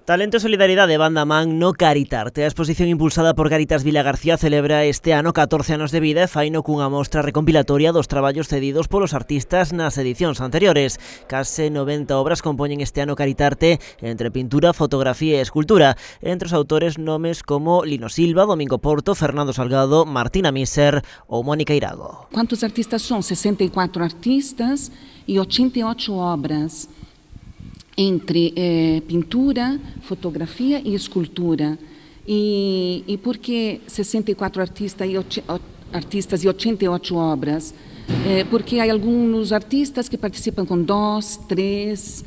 Talento e Solidaridade van da man no Caritarte. A exposición impulsada por Caritas Vilagarcía celebra este ano 14 anos de vida e faino cunha mostra recompilatoria dos traballos cedidos polos artistas nas edicións anteriores. Case 90 obras compoñen este ano Caritarte entre pintura, fotografía e escultura. Entre os autores nomes como Lino Silva, Domingo Porto, Fernando Salgado, Martina Miser ou Mónica Irago. Quantos artistas são? 64 artistas e 88 obras. Entre pintura, fotografia e escultura. E por que 64 artistas e 88 obras? Porque há alguns artistas que participam com 2, 3,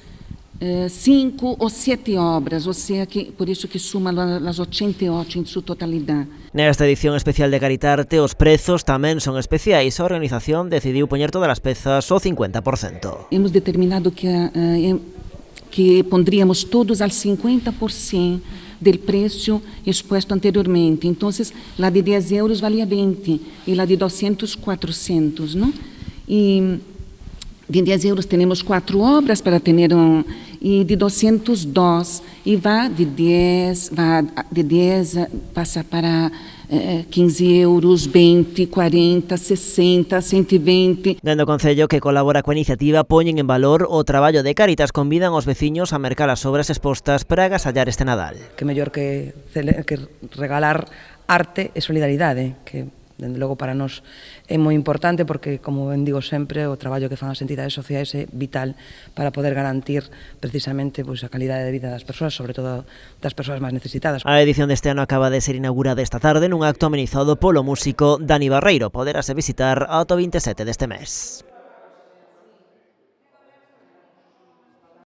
5 ou 7 obras, ou seja, que, por isso que suma as 88 em sua totalidade. Nesta edición especial de Caritarte, os prezos tamén son especiais. A organización decidiu poñer todas as pezas ao 50%. Hemos determinado que pondríamos todos al 50% del precio expuesto anteriormente. Entonces, la de 10 euros valía 20 y la de 200, 400, ¿no? Y de 10 euros tenemos 4 obras para tener y de 200, 2. Y va de 10, pasa para 15 euros, 20, 40, 60, 120. Dende o Concello que colabora coa iniciativa poñen en valor o traballo de Cáritas, convidan aos veciños a mercar as obras expostas para agasallar este Nadal. Que mellor que regalar arte e solidaridade, que dende logo para nós é moi importante porque, como ben digo sempre, o traballo que fan as entidades sociais é vital para poder garantir precisamente a calidade de vida das persoas, sobre todo das persoas máis necesitadas. A edición deste ano acaba de ser inaugurada esta tarde nun acto amenizado polo músico Dani Barreiro. Poderase visitar ata o 27 deste mes.